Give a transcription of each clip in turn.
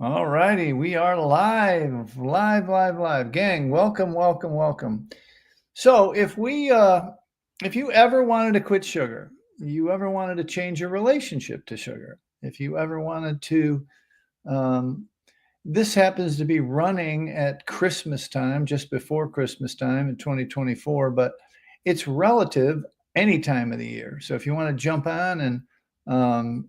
All righty, we are live. Gang, welcome, welcome, welcome. So, if you ever wanted to quit sugar, you ever wanted to change your relationship to sugar, if you ever wanted to, um, this happens to be running at Christmas time, just before Christmas time in 2024, but it's relative any time of the year. So, if you want to jump on and um,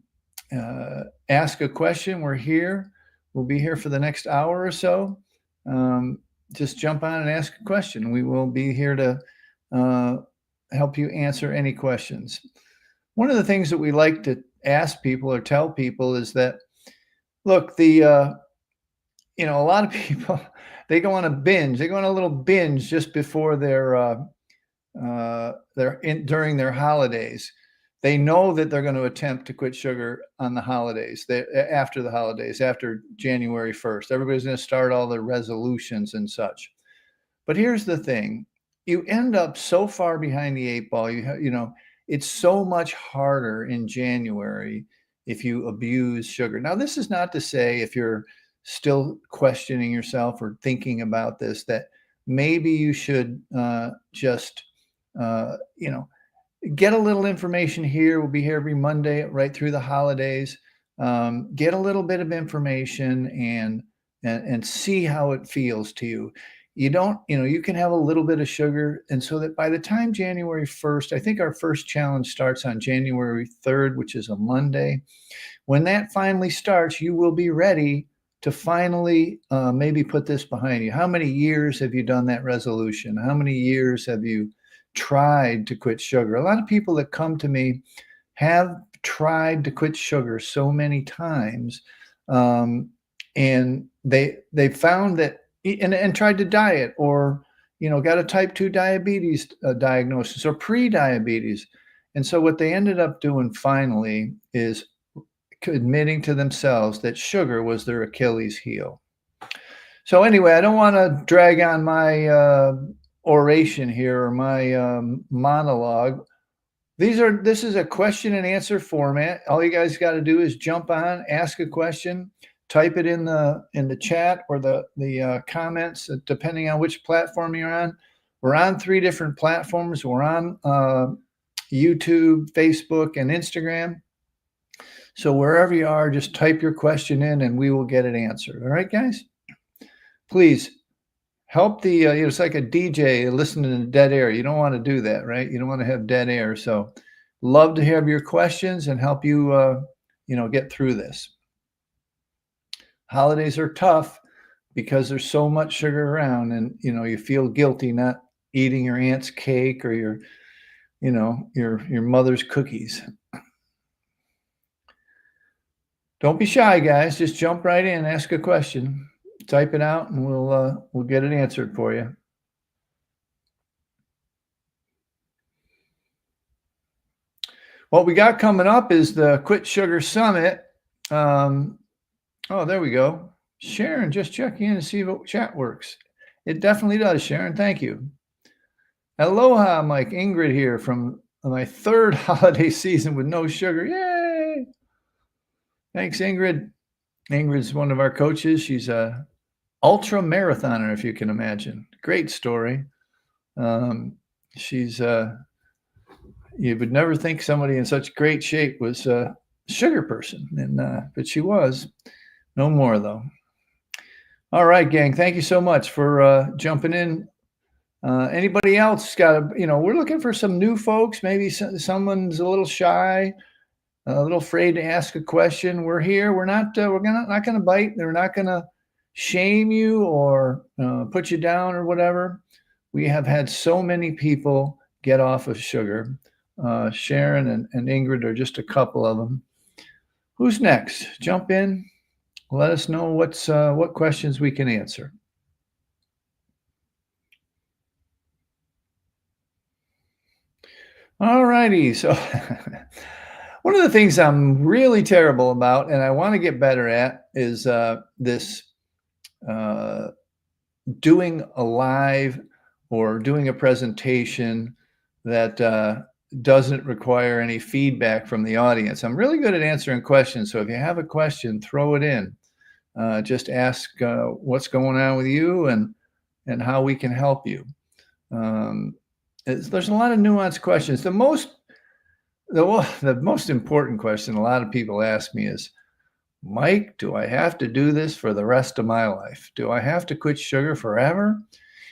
ask a question, we're here. We'll be here for the next hour or so. Um, just jump on and ask a question. We will be here to uh, help you answer any questions. One of the things that we like to ask people or tell people is that, look, a lot of people they go on a binge. They go on a little binge just before during their holidays. They know that they're going to attempt to quit sugar on the holidays. After the holidays, after January 1st, everybody's going to start all their resolutions and such. But here's the thing: you end up so far behind the eight ball. It's so much harder in January if you abuse sugar. Now, this is not to say if you're still questioning yourself or thinking about this that maybe you should just uh, you know get a little information here. We'll be here every Monday right through the holidays. Get a little bit of information and see how it feels to you. You don't, you can have a little bit of sugar, and so that by the time January 1st, I think our first challenge starts on January 3rd, which is a Monday. When that finally starts, you will be ready to finally maybe put this behind you. How many years have you done that resolution? How many years have you tried to quit sugar? A lot of people that come to me have tried to quit sugar so many times, and they found that and tried to diet, or got a type 2 diabetes diagnosis or pre-diabetes. And so what they ended up doing finally is admitting to themselves that sugar was their Achilles heel. So anyway, I don't want to drag on my oration here or my monologue. This is a question and answer format. All you guys got to do is jump on, ask a question, type it in the chat or the comments, depending on which platform you're on. We're on 3 different platforms. We're on YouTube, Facebook, and Instagram. So wherever you are, just type your question in and we will get it answered. All right, guys? Please help it's like a DJ listening to dead air. You don't want to do that, right? You don't want to have dead air. So love to have your questions and help you, get through this. Holidays are tough because there's so much sugar around, and, you feel guilty not eating your aunt's cake or your mother's cookies. Don't be shy, guys. Just jump right in, ask a question, type it out, and we'll get it answered for you. What we got coming up is the Quit Sugar Summit. Oh, there we go. Sharon, just checking in to see if chat works. It definitely does, Sharon. Thank you. Aloha, Mike. Ingrid here from my 3rd holiday season with no sugar. Yay! Thanks, Ingrid. Ingrid's one of our coaches. She's a ultra marathoner, if you can imagine. Great story. She's you would never think somebody in such great shape was a sugar person, but she was. No more, though. All right, gang. Thank you so much for jumping in. Anybody else got we're looking for some new folks. Maybe someone's a little shy, a little afraid to ask a question. We're here. We're not not going to bite. They're not going to shame you or put you down or whatever. We have had so many people get off of sugar. Sharon and Ingrid are just a couple of them. Who's next? Jump in. Let us know what questions we can answer. All righty. So one of the things I'm really terrible about, and I want to get better at, is this doing a live or doing a presentation that doesn't require any feedback from the audience. I'm really good at answering questions. So if you have a question, throw it in. Just ask what's going on with you and how we can help you. Um, there's a lot of nuanced questions. The most important question a lot of people ask me is, Mike, do I have to do this for the rest of my life? Do I have to quit sugar forever?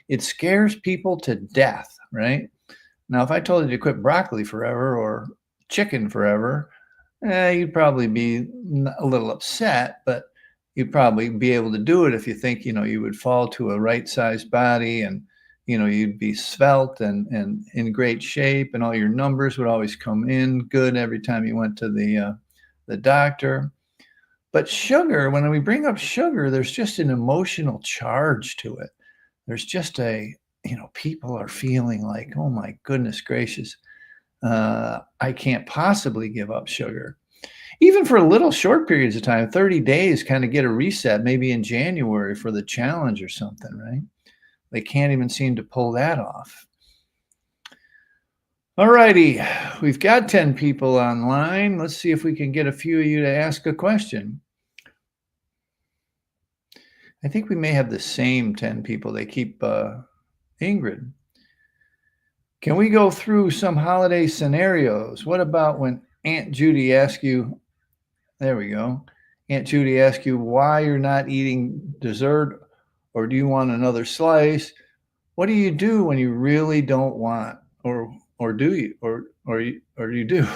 It scares people to death, right? Now, if I told you to quit broccoli forever or chicken forever, you'd probably be a little upset, but you'd probably be able to do it if you think, you would fall to a right-sized body and, you'd be svelte and in great shape and all your numbers would always come in good every time you went to the doctor. But sugar, when we bring up sugar, there's just an emotional charge to it. There's just people are feeling like, oh my goodness gracious, I can't possibly give up sugar. Even for little short periods of time, 30 days, kind of get a reset, maybe in January for the challenge or something, right? They can't even seem to pull that off. All righty, we've got 10 people online. Let's see if we can get a few of you to ask a question. I think we may have the same 10 people. They keep Ingrid. Can we go through some holiday scenarios? What about when Aunt Judy asks you, there we go. Aunt Judy asks you why you're not eating dessert, or do you want another slice? What do you do when you really don't want, or do you, or you do?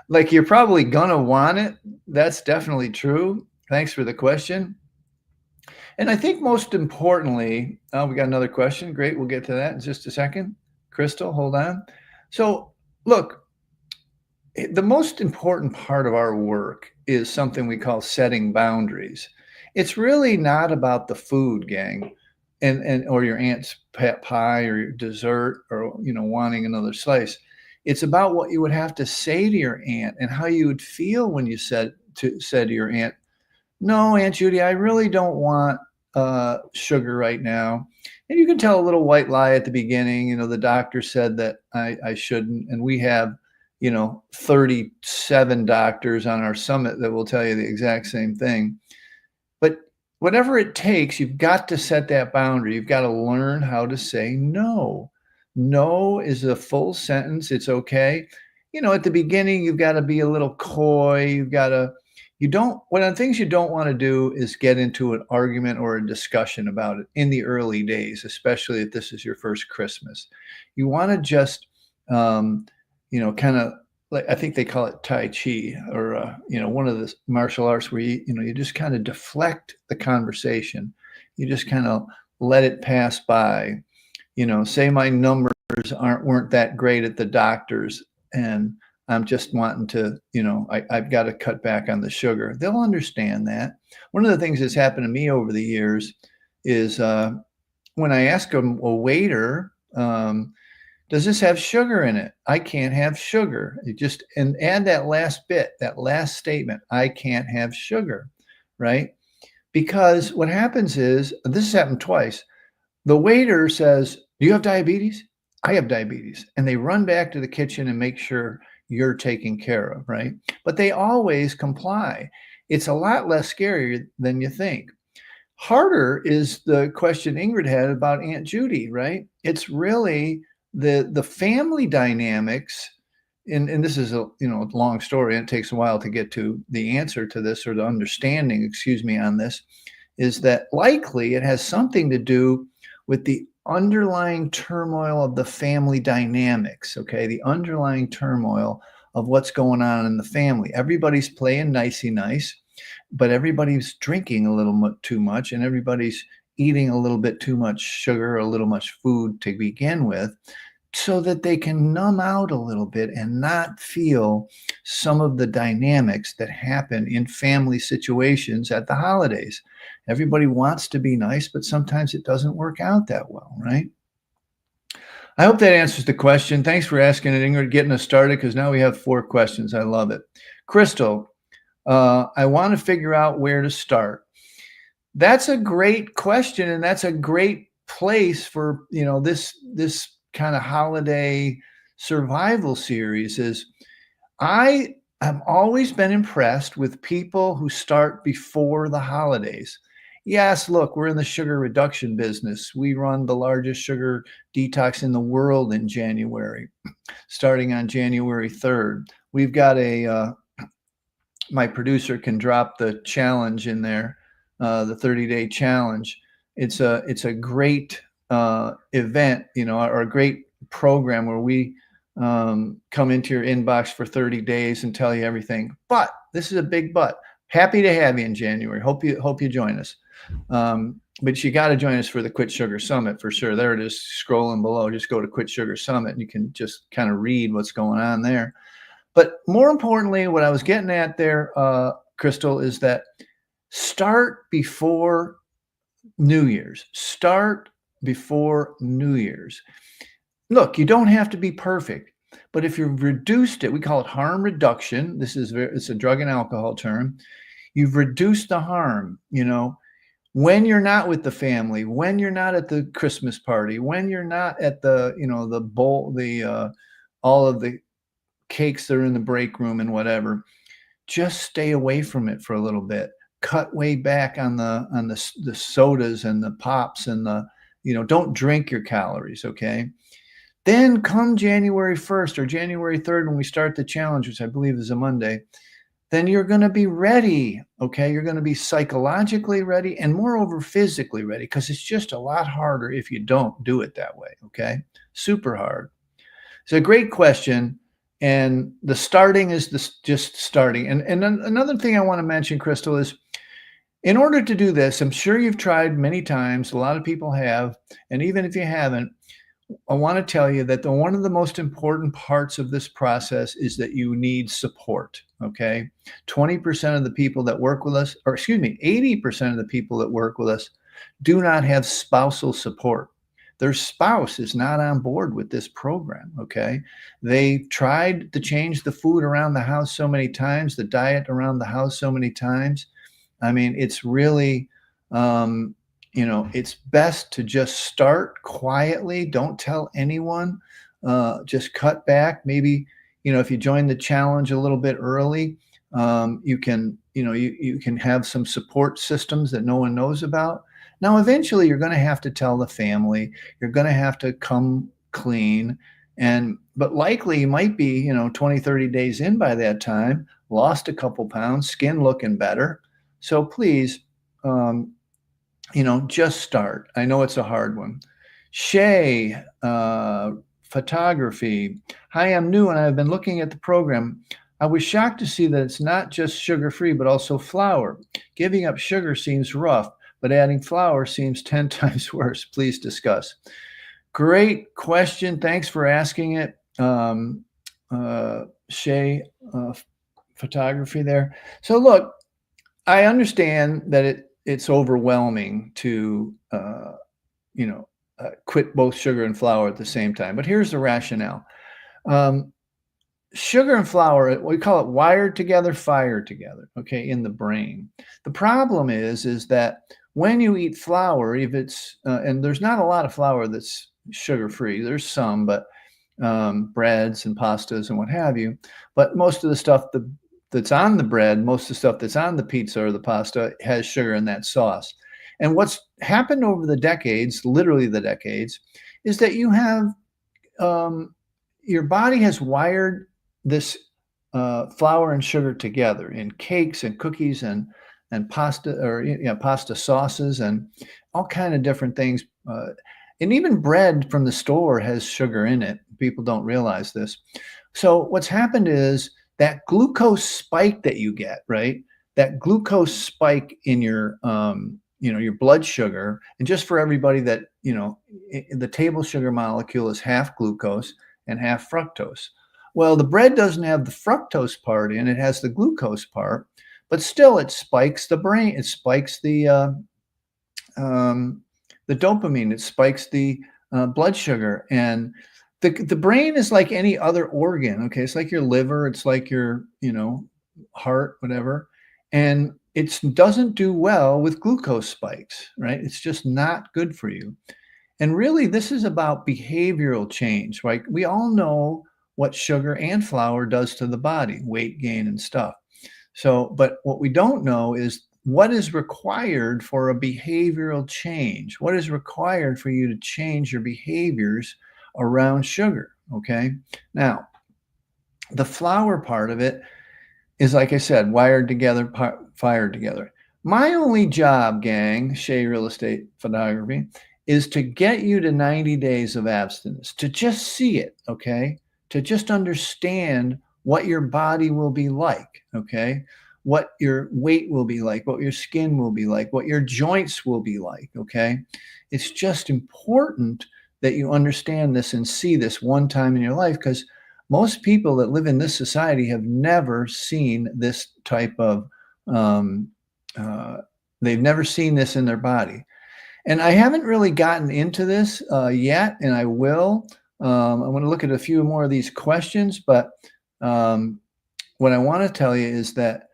Like, you're probably gonna want it. That's definitely true. Thanks for the question. And I think most importantly, we got another question. Great, we'll get to that in just a second. Crystal, hold on. So look, the most important part of our work is something we call setting boundaries. It's really not about the food, gang, and or your aunt's pet pie or your dessert or wanting another slice. It's about what you would have to say to your aunt and how you would feel when you said to your aunt, no, Aunt Judy, I really don't want sugar right now. And you can tell a little white lie at the beginning. The doctor said that I shouldn't. And we have, 37 doctors on our summit that will tell you the exact same thing. But whatever it takes, you've got to set that boundary. You've got to learn how to say no. No is a full sentence. It's okay. At the beginning, you've got to be a little coy. One of the things you don't want to do is get into an argument or a discussion about it in the early days, especially if this is your first Christmas. You want to just, kind of, like, I think they call it Tai Chi or, one of the martial arts where you just kind of deflect the conversation. You just kind of let it pass by, say my numbers weren't that great at the doctor's and I'm just wanting to, I've got to cut back on the sugar. They'll understand that. One of the things that's happened to me over the years is when I ask a waiter, does this have sugar in it? I can't have sugar. And add that last bit, that last statement, I can't have sugar, right? Because what happens is, this has happened twice. The waiter says, do you have diabetes? I have diabetes. And they run back to the kitchen and make sure you're taken care of, right? But they always comply. It's a lot less scary than you think. Harder is the question Ingrid had about Aunt Judy, right? It's really the family dynamics, and this is a long story, and it takes a while to get to the answer to this, or the understanding, on this, is that likely it has something to do with the underlying turmoil of the family dynamics, okay? The underlying turmoil of what's going on in the family. Everybody's playing nicey nice, but everybody's drinking a little too much, and everybody's eating a little bit too much sugar, a little much food to begin with, so that they can numb out a little bit and not feel some of the dynamics that happen in family situations at the holidays. Everybody wants to be nice, but sometimes it doesn't work out that well, right? I hope that answers the question. Thanks for asking it, Ingrid, getting us started, because now we have 4 questions. I love it. Crystal, I want to figure out where to start. That's a great question, and that's a great place for this kind of holiday survival series. Is I I've always been impressed with people who start before the holidays. Yes, look, we're in the sugar reduction business. We run the largest sugar detox in the world in January, starting on January 3rd. We've got my producer can drop the challenge in there, the 30-day challenge. It's a great event, or a great program where we come into your inbox for 30 days and tell you everything. But this is a big but. Happy to have you in January. Hope you join us. But you got to join us for the Quit Sugar Summit for sure. There it is, scrolling below. Just go to Quit Sugar Summit and you can just kind of read what's going on there. But more importantly, what I was getting at there, Crystal, is that start before New Year's. Start before New Year's. Look, you don't have to be perfect, but if you've reduced it, we call it harm reduction. It's a drug and alcohol term. You've reduced the harm, when you're not with the family, when you're not at the Christmas party, when you're not at the, the bowl, all of the cakes that are in the break room and whatever, just stay away from it for a little bit. Cut way back on the sodas and the pops and don't drink your calories, okay? Then come January 1st or January 3rd when we start the challenge, which I believe is a Monday, then you're going to be ready, okay? You're going to be psychologically ready and moreover physically ready, because it's just a lot harder if you don't do it that way, okay? Super hard. It's a great question. And the starting is just starting. And another thing I want to mention, Crystal, is in order to do this, I'm sure you've tried many times. A lot of people have. And even if you haven't, I want to tell you that one of the most important parts of this process is that you need support, okay? 20% of the people that work with us, or excuse me, 80% of the people that work with us do not have spousal support. Their spouse is not on board with this program, okay? They tried to change the food around the house so many times, the diet around the house so many times. I mean, it's really, it's best to just start quietly. Don't tell anyone. Just cut back. Maybe, if you join the challenge a little bit early, you can have some support systems that no one knows about. Now, eventually, you're going to have to tell the family. You're going to have to come clean. But likely you might be, 20, 30 days in by that time, lost a couple pounds, skin looking better. So please, just start. I know it's a hard one. Shay, photography. Hi, I'm new and I've been looking at the program. I was shocked to see that it's not just sugar-free, but also flour. Giving up sugar seems rough, but adding flour seems 10 times worse. Please discuss. Great question. Thanks for asking it. Shay, photography there. So look, I understand that it's overwhelming to, quit both sugar and flour at the same time. But here's the rationale. Sugar and flour, we call it wired together, fired together, okay, in the brain. The problem is that when you eat flour, if it's, and there's not a lot of flour that's sugar-free, there's some, but breads and pastas and what have you, but most of the stuff that's on the bread, most of the stuff that's on the pizza or the pasta has sugar in that sauce. And what's happened over the decades, literally the decades, is that you have, your body has wired this flour and sugar together in cakes and cookies and pasta, or pasta sauces and all kind of different things. And even bread from the store has sugar in it. People don't realize this. So what's happened is that glucose spike that you get, right? That glucose spike in your, your blood sugar. And just for everybody that, the table sugar molecule is half glucose and half fructose. Well, the bread doesn't have the fructose part in it, has the glucose part, but still it spikes the brain. It spikes the dopamine. It spikes the blood sugar. And the brain is like any other organ. Okay. It's like your liver. It's like your, heart, whatever. And it doesn't do well with glucose spikes, right? It's just not good for you. And really, this is about behavioral change, right? We all know what sugar and flour does to the body, weight gain and stuff. So, but what we don't know is what is required for a behavioral change. What is required for you to change your behaviors around sugar? Okay. Now, the flour part of it is, like I said, wired together, fired together. My only job, gang, Shea Real Estate Photography, is to get you to 90 days of abstinence, to just see it, okay? To just understand what your body will be like, okay? What your weight will be like, what your skin will be like, what your joints will be like, okay? It's just important that you understand this and see this one time in your life, because most people that live in this society have never seen this type of um, uh, they've never seen this in their body. And I haven't really gotten into this yet, and I will. I want to look at a few more of these questions, but um, what I want to tell you is that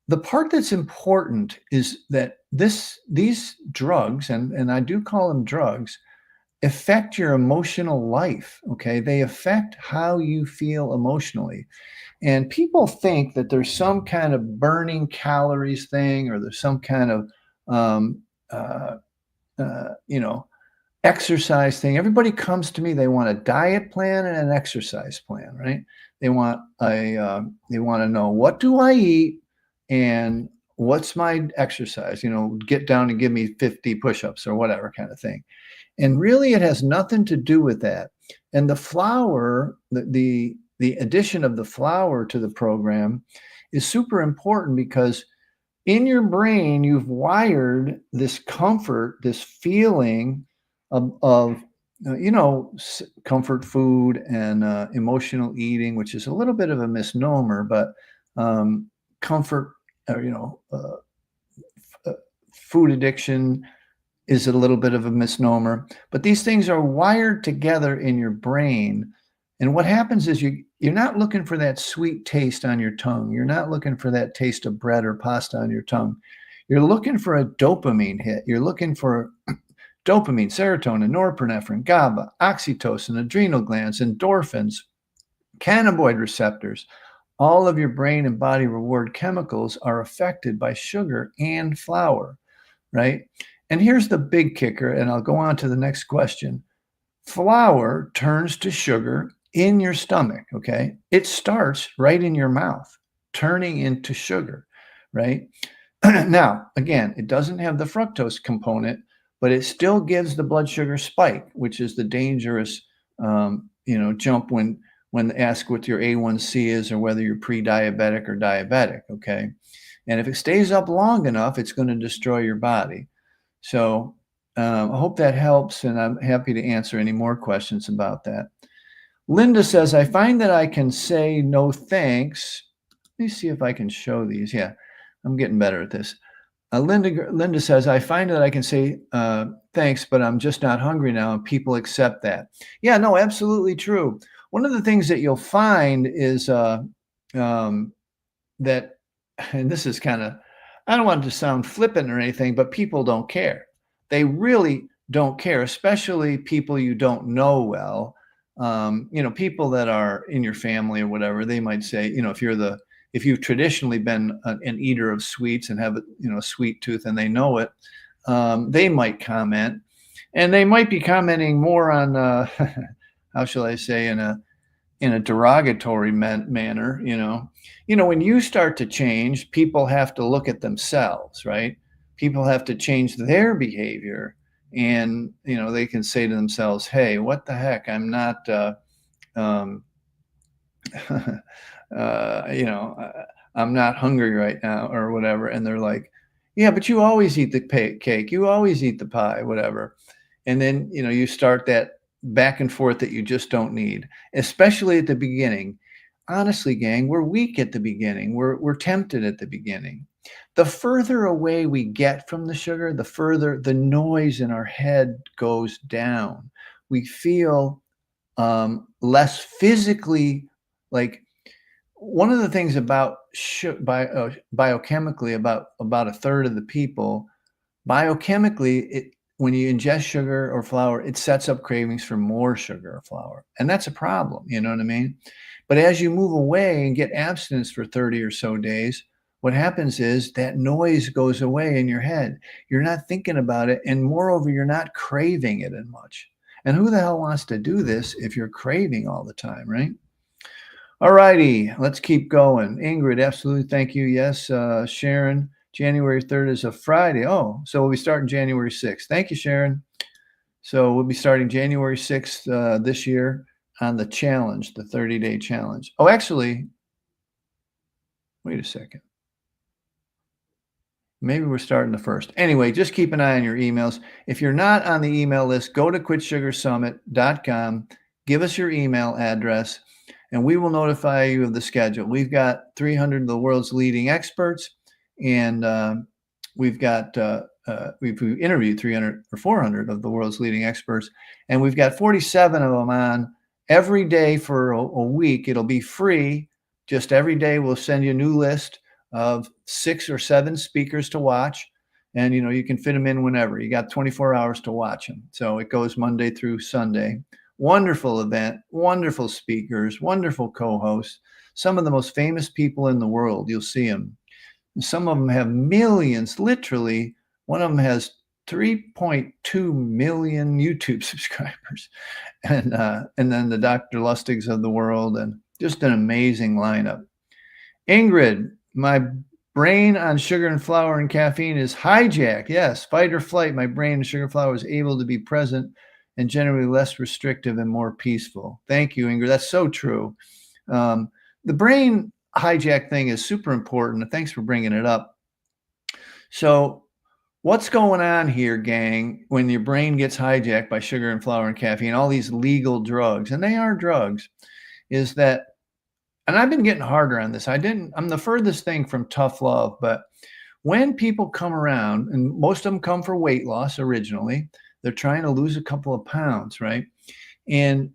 the part that's important is that these drugs, and I do call them drugs, affect your emotional life. Okay, they affect how you feel emotionally. And people think that there's some kind of burning calories thing, or there's some kind of um, uh, you know, exercise thing. Everybody comes to me, they want a diet plan and an exercise plan, right? They want to know, what do I eat and what's my exercise? Get down and give me 50 push-ups or whatever kind of thing. And really, it has nothing to do with that. And the flour, the addition of the flour to the program is super important, because in your brain, you've wired this comfort, this feeling of comfort food and emotional eating, which is a little bit of a misnomer, but comfort, or, food addiction is a little bit of a misnomer. But these things are wired together in your brain. And what happens is you're not looking for that sweet taste on your tongue. You're not looking for that taste of bread or pasta on your tongue. You're looking for a dopamine hit. You're looking for dopamine, serotonin, norepinephrine, GABA, oxytocin, adrenal glands, endorphins, cannabinoid receptors. All of your brain and body reward chemicals are affected by sugar and flour, right? And here's the big kicker, and I'll go on to the next question. Flour turns to sugar in your stomach, okay? It starts right in your mouth, turning into sugar, right? Now, again, it doesn't have the fructose component, but it still gives the blood sugar spike, which is the dangerous, jump when asked what your A1C is, or whether you're pre-diabetic or diabetic, okay? And if it stays up long enough, it's going to destroy your body. So I hope that helps, and I'm happy to answer any more questions about that. Linda says, I find that I can say no thanks. Let me see if I can show these. Yeah, I'm getting better at this. Linda says, I find that I can say thanks, but I'm just not hungry now, and people accept that. Yeah, no, absolutely true. One of the things that you'll find is that, and this is kind of, I don't want it to sound flippant or anything, but people don't care. They really don't care, especially people you don't know well. People that are in your family or whatever, they might say, if you've traditionally been an eater of sweets and have a sweet tooth, and they know it, they might comment, and they might be commenting more on how shall I say, in a derogatory manner. When you start to change, people have to look at themselves, right? People have to change their behavior, and they can say to themselves, hey, what the heck, I'm not I'm not hungry right now, or whatever. And they're like, yeah, but you always eat the cake, you always eat the pie, whatever. And then you start that back and forth that you just don't need, especially at the beginning. Honestly, gang, we're weak at the beginning. We're tempted at the beginning. The further away we get from the sugar, the further the noise in our head goes down. We feel less physically, like, one of the things about biochemically, about a third of the people, biochemically, when you ingest sugar or flour, it sets up cravings for more sugar or flour. And that's a problem, you know what I mean? But as you move away and get abstinence for 30 or so days, what happens is that noise goes away in your head. You're not thinking about it. And moreover, you're not craving it as much. And who the hell wants to do this if you're craving all the time, right? All righty, let's keep going. Ingrid, absolutely. Thank you. Yes. Sharon, January 3rd is a Friday. Oh, so we'll be starting January 6th. Thank you, Sharon. So we'll be starting January 6th this year on the challenge, the 30-day challenge. Oh, actually, wait a second. Maybe we're starting the first. Anyway, just keep an eye on your emails. If you're not on the email list, go to quitsugarsummit.com, give us your email address, and we will notify you of the schedule. We've got 300 of the world's leading experts, and we've interviewed 300 or 400 of the world's leading experts, and we've got 47 of them on every day for a week. It'll be free. Just every day we'll send you a new list of 6 or 7 speakers to watch, and you can fit them in whenever. You got 24 hours to watch them. So it goes Monday through Sunday. Wonderful event, wonderful speakers, wonderful co-hosts, some of the most famous people in the world. You'll see them. Some of them have millions, literally. One of them has 3.2 million YouTube subscribers, and then the Dr. Lustigs of the world, and just an amazing lineup. Ingrid, my brain on sugar and flour and caffeine is hijacked. Yes, fight or flight. My brain and sugar and flour is able to be present and generally less restrictive and more peaceful. Thank you, Ingrid. That's so true. The brain hijack thing is super important. Thanks for bringing it up. So what's going on here, gang, when your brain gets hijacked by sugar and flour and caffeine, all these legal drugs, and they are drugs, is that, and I've been getting harder on this. I'm the furthest thing from tough love, but when people come around, and most of them come for weight loss originally, they're trying to lose a couple of pounds, right? And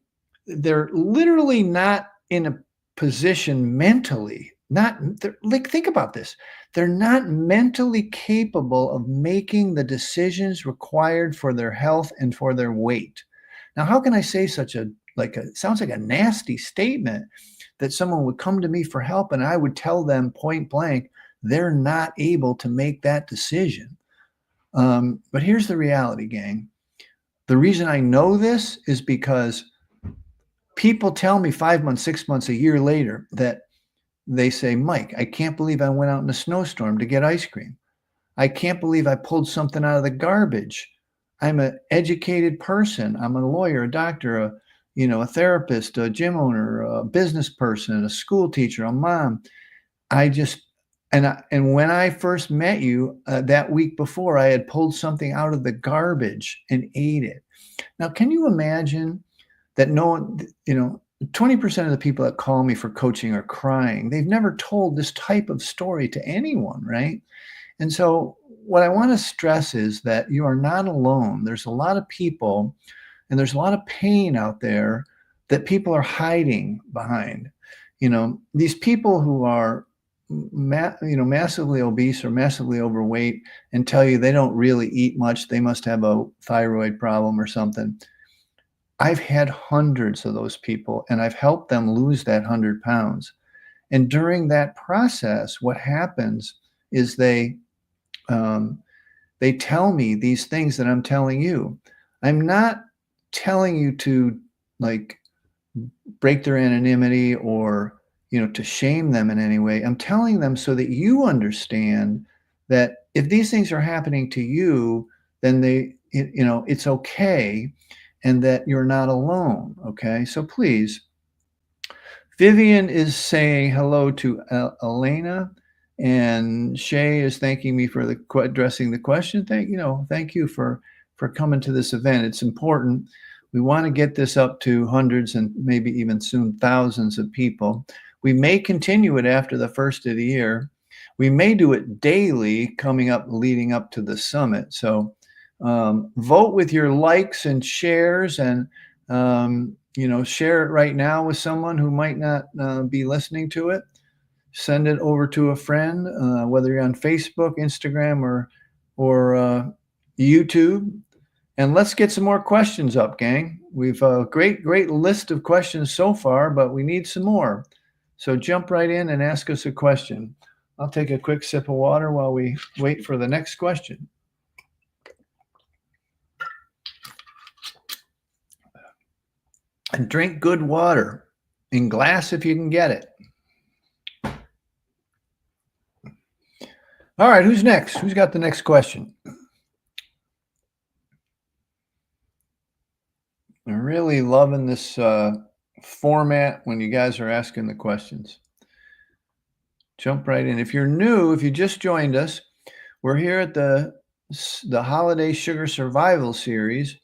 they're literally not in a position mentally, think about this. They're not mentally capable of making the decisions required for their health and for their weight. Now, how can I say it sounds like a nasty statement that someone would come to me for help and I would tell them point blank, they're not able to make that decision. But here's the reality, gang. The reason I know this is because people tell me 5 months, 6 months, a year later that they say, Mike, I can't believe I went out in a snowstorm to get ice cream. I can't believe I pulled something out of the garbage. I'm an educated person. I'm a lawyer, a doctor, a therapist, a gym owner, a business person, a school teacher, a mom. And when I first met you that week before, I had pulled something out of the garbage and ate it. Now, can you imagine that 20% of the people that call me for coaching are crying. They've never told this type of story to anyone, right? And so what I want to stress is that you are not alone. There's a lot of people and there's a lot of pain out there that people are hiding behind. These people who are massively obese or massively overweight and tell you they don't really eat much, they must have a thyroid problem or something. I've had hundreds of those people and I've helped them lose that 100 pounds. And during that process, what happens is they tell me these things that I'm telling you. I'm not telling you to break their anonymity or to shame them in any way. I'm telling them so that you understand that if these things are happening to you, then it's okay, and that you're not alone. Okay. So please, Vivian is saying hello to Elena, and Shay is thanking me for addressing the question. Thank you for coming to this event. It's important. We want to get this up to hundreds and maybe even soon thousands of people. We may continue it after the first of the year. We may do it daily leading up to the summit. So vote with your likes and shares, and share it right now with someone who might not be listening to it. Send it over to a friend, whether you're on Facebook, Instagram, or YouTube. And let's get some more questions up, gang. We've a great list of questions so far, but we need some more. So jump right in and ask us a question. I'll take a quick sip of water while we wait for the next question. And drink good water in glass if you can get it. All right, who's next? Who's got the next question? I'm really loving this format when you guys are asking the questions. Jump right in. If you're new, if you just joined us, we're here at the Holiday Sugar Survival Series,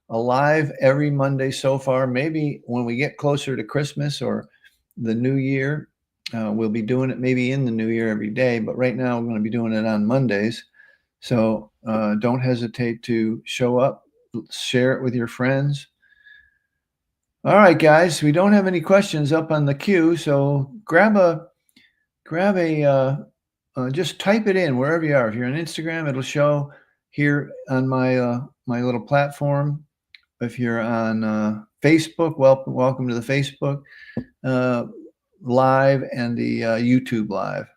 alive every Monday so far. Maybe when we get closer to Christmas or the New Year, we'll be doing it maybe in the New Year every day. But right now, we're going to be doing it on Mondays. So don't hesitate to show up, share it with your friends. All right, guys, we don't have any questions up on the queue, so just type it in wherever you are. If you're on Instagram, it'll show here on my my little platform. If you're on Facebook, welcome to the Facebook live and the YouTube live.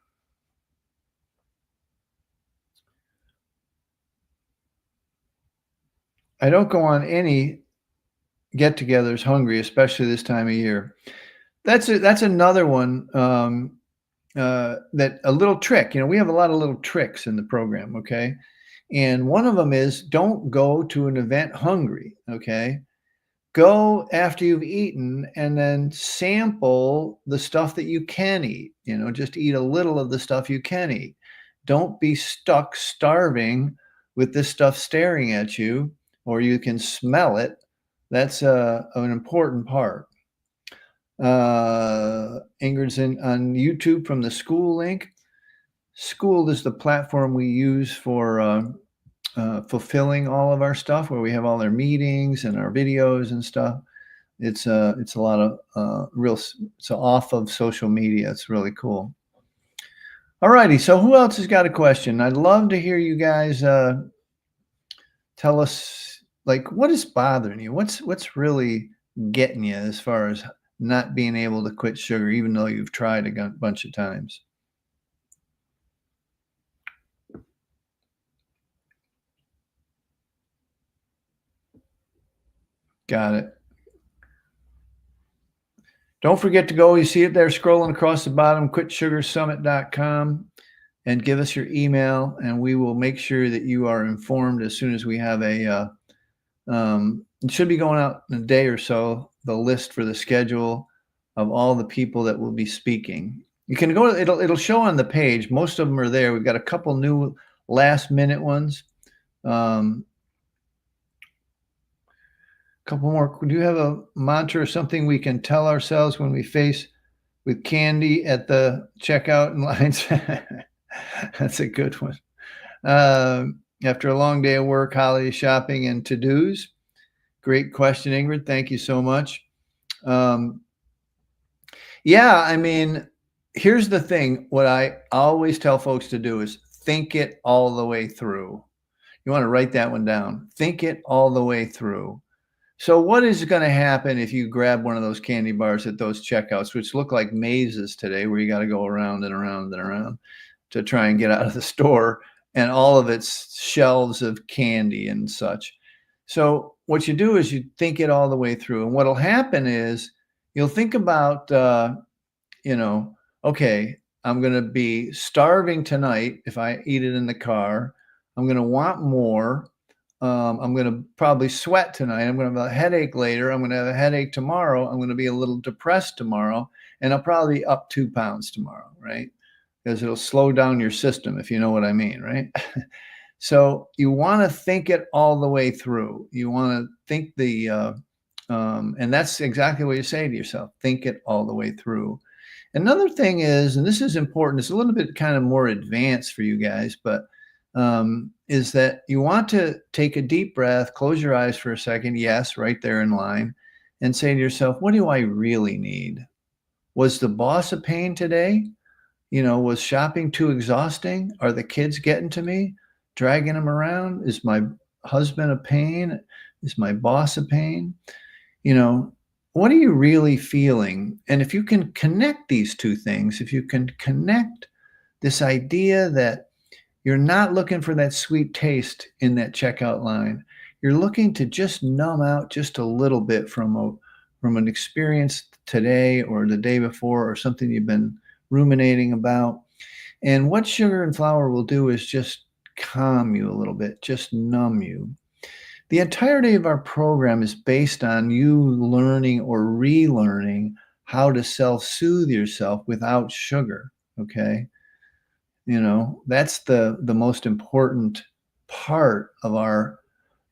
I don't go on any get-togethers hungry, especially this time of year. That's another one. That a little trick, we have a lot of little tricks in the program, okay? And one of them is don't go to an event hungry, okay? Go after you've eaten and then sample the stuff that you can eat, just eat a little of the stuff you can eat. Don't be stuck starving with this stuff staring at you, or you can smell it. That's an important part. Ingrid's on YouTube from the School link. School is the platform we use for fulfilling all of our stuff, where we have all our meetings and our videos and stuff. It's a lot of it's off of social media. It's really cool. All righty. So who else has got a question? I'd love to hear you guys tell us, like, what is bothering you? What's really getting you as far as not being able to quit sugar, even though you've tried a bunch of times? Got it. Don't forget to go, you see it there scrolling across the bottom, quitsugarsummit.com, and give us your email, and we will make sure that you are informed as soon as we have it should be going out in a day or so, the list for the schedule of all the people that will be speaking. You can go, it'll show on the page. Most of them are there. We've got a couple new last minute ones. Couple more. Do you have a mantra or something we can tell ourselves when we face with candy at the checkout lines? That's a good one. After a long day of work, holiday shopping, and to-dos. Great question, Ingrid. Thank you so much. Yeah, I mean, here's the thing. What I always tell folks to do is think it all the way through. You want to write that one down. Think it all the way through. So what is going to happen if you grab one of those candy bars at those checkouts, which look like mazes today, where you got to go around and around and around to try and get out of the store, and all of its shelves of candy and such. So what you do is you think it all the way through. And what'll happen is you'll think about, okay, I'm going to be starving tonight if I eat it in the car. I'm going to want more. I'm going to probably sweat tonight. I'm going to have a headache later. I'm going to have a headache tomorrow. I'm going to be a little depressed tomorrow. And I'll probably be up 2 pounds tomorrow, right? Because it'll slow down your system, if you know what I mean, right? So you want to think it all the way through. You want to think and that's exactly what you say to yourself, think it all the way through. Another thing is, and this is important, it's a little bit kind of more advanced for you guys, but is that you want to take a deep breath, close your eyes for a second, yes, right there in line, and say to yourself, what do I really need? Was the boss a pain today? Was shopping too exhausting? Are the kids getting to me, dragging them around? Is my husband a pain? Is my boss a pain? You know, what are you really feeling? And if you can connect these two things, if you can connect this idea that you're not looking for that sweet taste in that checkout line, you're looking to just numb out just a little bit from an experience today or the day before or something you've been ruminating about. And what sugar and flour will do is just calm you a little bit, just numb you. The entirety of our program is based on you learning or relearning how to self-soothe yourself without sugar, okay? You know, that's the most important part of our,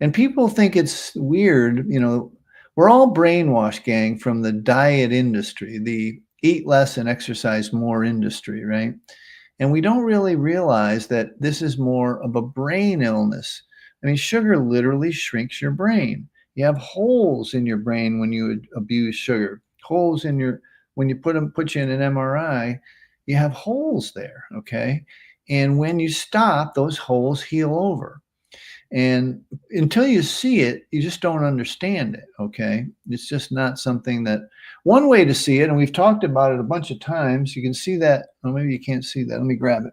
and people think it's weird, you know, we're all brainwashed, gang, from the diet industry, the eat less and exercise more industry, right? And we don't really realize that this is more of a brain illness. I mean, sugar literally shrinks your brain. You have holes in your brain when you abuse sugar. Holes in your, when you put you in an MRI, you have holes there, okay? And when you stop, those holes heal over. And until you see it, you just don't understand it, okay? It's just not something that, one way to see it, and we've talked about it a bunch of times, you can see that, oh, maybe you can't see that. Let me grab it.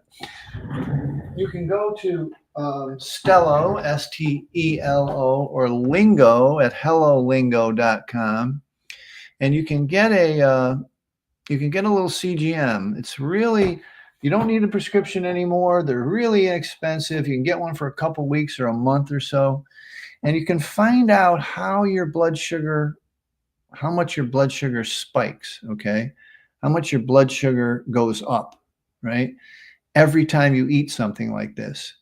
You can go to Stelo, Stelo, or Lingo at hellolingo.com, and you can get a little CGM. It's really, you don't need a prescription anymore. They're really inexpensive. You can get one for a couple weeks or a month or so, and you can find out how your blood sugar, how much your blood sugar spikes, okay? How much your blood sugar goes up, right? Every time you eat something like this.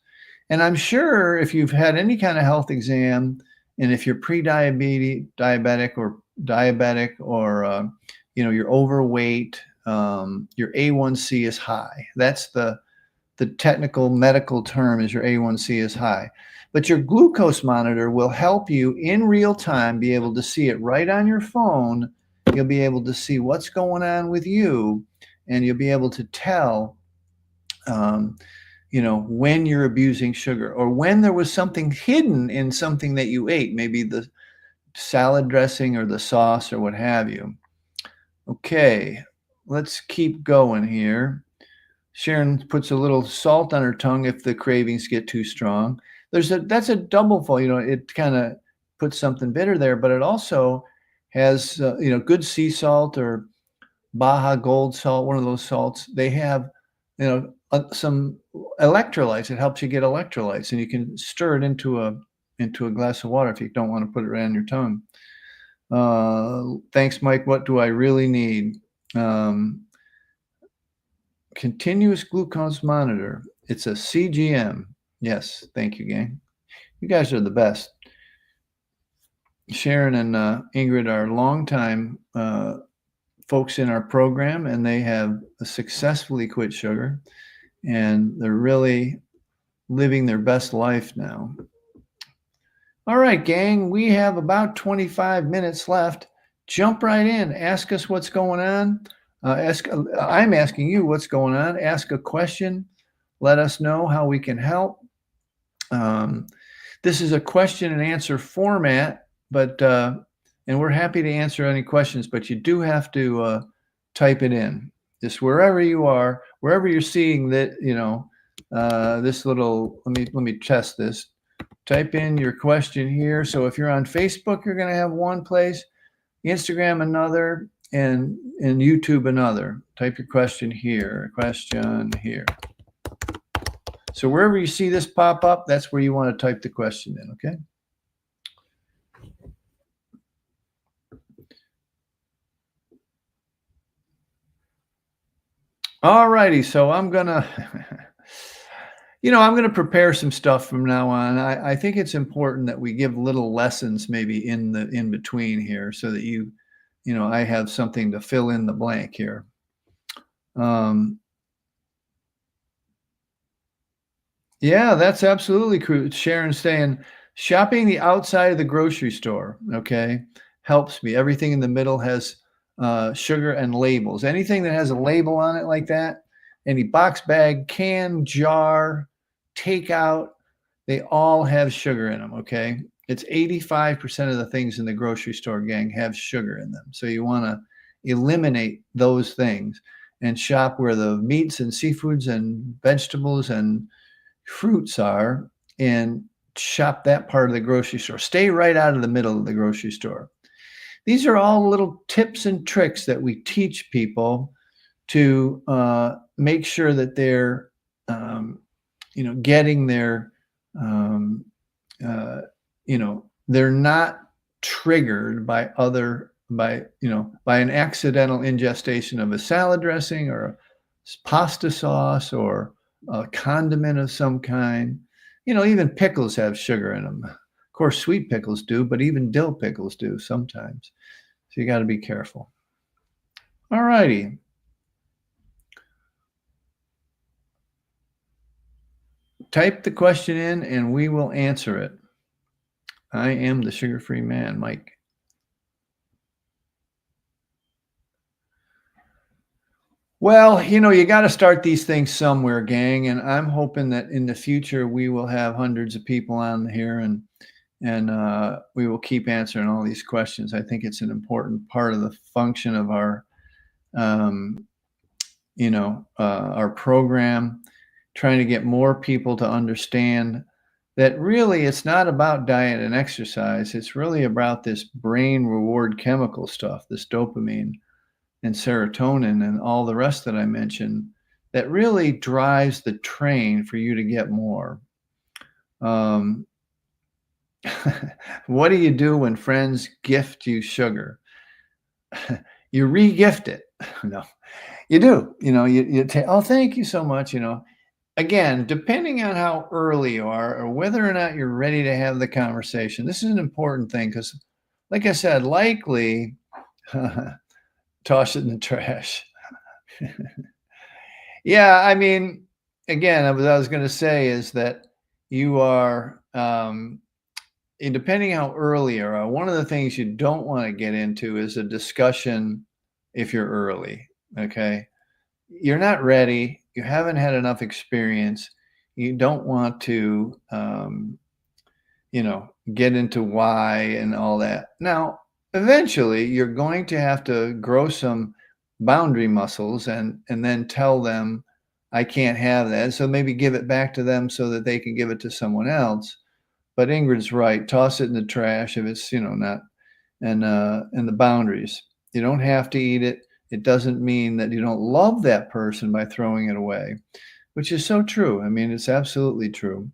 And I'm sure if you've had any kind of health exam, and if you're diabetic or you know, you're overweight, your A1C is high. That's the technical medical term, is your A1C is high. But your glucose monitor will help you in real time be able to see it right on your phone. You'll be able to see what's going on with you, and you'll be able to tell, you know, when you're abusing sugar or when there was something hidden in something that you ate, maybe the salad dressing or the sauce or what have you. Okay, let's keep going here. Sharon puts a little salt on her tongue if the cravings get too strong. That's a double fold. You know, it kind of puts something bitter there, but it also has you know, good sea salt or Baja Gold salt, one of those salts. They have, you know, some electrolytes. It helps you get electrolytes, and you can stir it into a glass of water if you don't want to put it right on your tongue. Thanks, Mike. What do I really need? Continuous glucose monitor. It's a CGM. Yes, thank you, gang. You guys are the best. Sharon and Ingrid are longtime folks in our program, and they have successfully quit sugar, and they're really living their best life now. All right, gang, we have about 25 minutes left. Jump right in. Ask us what's going on. I'm asking you what's going on. Ask a question. Let us know how we can help. This is a question and answer format, but and we're happy to answer any questions, but you do have to type it in. Just wherever you are, wherever you're seeing that, you know, this little, let me test this. Type in your question here. So if you're on Facebook, you're going to have one place, Instagram another, and YouTube another. Type your question here, question here. So wherever you see this pop up, that's where you want to type the question in, okay? All righty, so I'm gonna, you know, I'm gonna prepare some stuff from now on. I think it's important that we give little lessons maybe in between here, so that you know, I have something to fill in the blank here. Yeah, that's absolutely true. Sharon's saying shopping the outside of the grocery store, okay, helps me. Everything in the middle has sugar and labels. Anything that has a label on it like that, any box bag, can, jar, takeout, They all have sugar in them, okay? It's 85% of the things in the grocery store, gang, have sugar in them. So you want to eliminate those things and shop where the meats and seafoods and vegetables and fruits are, and shop that part of the grocery store. Stay right out of the middle of the grocery store. These are all little tips and tricks that we teach people to make sure that they're, getting their, um, they're not triggered by by an accidental ingestion of a salad dressing or a pasta sauce or a condiment of some kind. Even pickles have sugar in them. Of course, sweet pickles do, but even dill pickles do sometimes. So you got to be careful. All righty. Type the question in and we will answer it. I am the sugar-free man, Mike. Well, you got to start these things somewhere, gang, and I'm hoping that in the future we will have hundreds of people on here, and we will keep answering all these questions. I think it's an important part of the function of our our program, trying to get more people to understand that really it's not about diet and exercise. It's really about this brain reward chemical stuff, this dopamine and serotonin and all the rest that I mentioned, that really drives the train for you to get more. What do you do when friends gift you sugar? You re-gift it. No, you do. You say, "Oh, thank you so much." Again, depending on how early you are or whether or not you're ready to have the conversation, this is an important thing because, like I said, likely toss it in the trash. Yeah, I mean, again, what I was going to say is that you are, and depending how early you are, one of the things you don't want to get into is a discussion if you're early. Okay. You're not ready. You haven't had enough experience. You don't want to, get into why and all that. Now, eventually, you're going to have to grow some boundary muscles and then tell them, I can't have that. So maybe give it back to them so that they can give it to someone else. But Ingrid's right. Toss it in the trash if it's, not, and the boundaries. You don't have to eat it. It doesn't mean that you don't love that person by throwing it away, which is so true. I mean, it's absolutely true.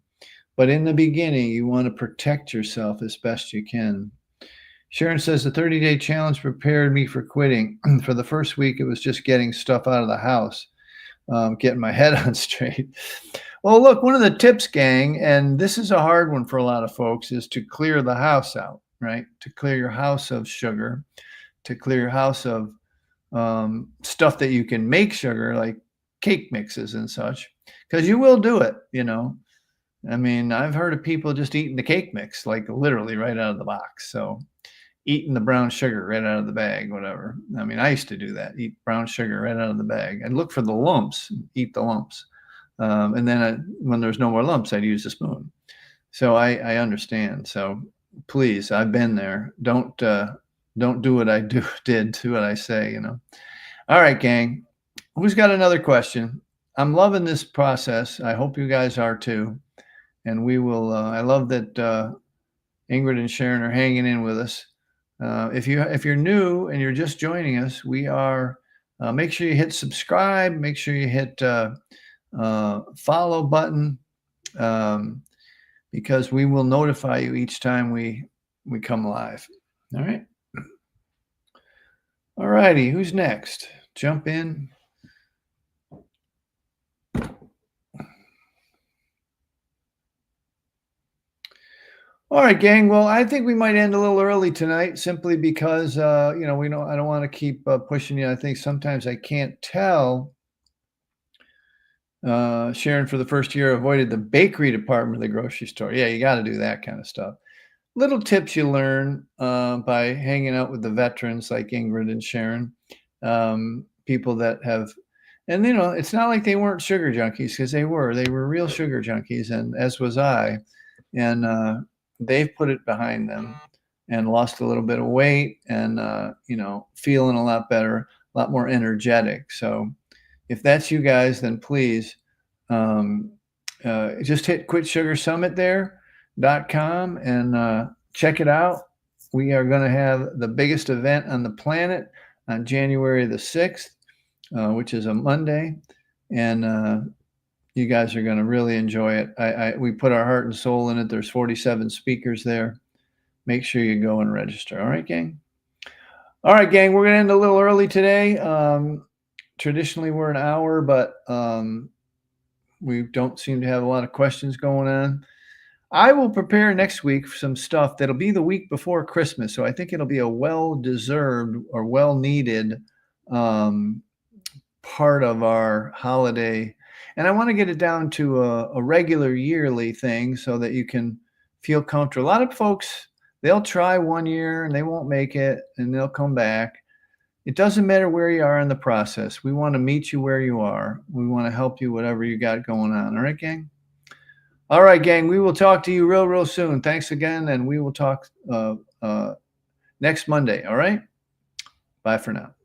But in the beginning, you want to protect yourself as best you can. Sharon says the 30-day challenge prepared me for quitting. For the first week, it was just getting stuff out of the house, getting my head on straight. Well, look, one of the tips, gang, and this is a hard one for a lot of folks, is to clear the house out, right? To clear your house of sugar, to clear your house of stuff that you can make sugar, like cake mixes and such, because you will do it, I mean, I've heard of people just eating the cake mix, like literally right out of the box. So eating the brown sugar right out of the bag, whatever. I mean, I used to do that, eat brown sugar right out of the bag. I'd look for the lumps, eat the lumps. And then when there's no more lumps, I'd use a spoon. So I understand. So please, I've been there. Don't do what I did, do what I say, All right, gang. Who's got another question? I'm loving this process. I hope you guys are too. And we will, I love that Ingrid and Sharon are hanging in with us. If you're new and you're just joining us, we are, make sure you hit subscribe, make sure you hit follow button, because we will notify you each time we come live. All right. All righty. Who's next? Jump in. All right, gang. Well, I think we might end a little early tonight simply because, I don't want to keep pushing you. I think sometimes I can't tell. Sharon, for the first year, avoided the bakery department of the grocery store. Yeah, you got to do that kind of stuff. Little tips you learn by hanging out with the veterans like Ingrid and Sharon, people that have And, you know, it's not like they weren't sugar junkies, because they were. They were real sugar junkies, and as was I. And they've put it behind them and lost a little bit of weight and, you know, feeling a lot better, a lot more energetic. So if that's you guys, then please just hit quitsugarsummit.com and check it out. We are going to have the biggest event on the planet on January the 6th, which is a Monday. And you guys are going to really enjoy it. We put our heart and soul in it. There's 47 speakers there. Make sure you go and register. All right, gang? All right, gang, we're going to end a little early today. Traditionally, we're an hour, but we don't seem to have a lot of questions going on. I will prepare next week some stuff that'll be the week before Christmas. So I think it'll be a well-deserved or well-needed part of our holiday. And I want to get it down to a regular yearly thing so that you can feel comfortable. A lot of folks, they'll try one year and they won't make it and they'll come back. It doesn't matter where you are in the process. We want to meet you where you are. We want to help you, whatever you got going on. All right, gang? All right, gang. We will talk to you real soon. Thanks again. And we will talk next Monday. All right? Bye for now.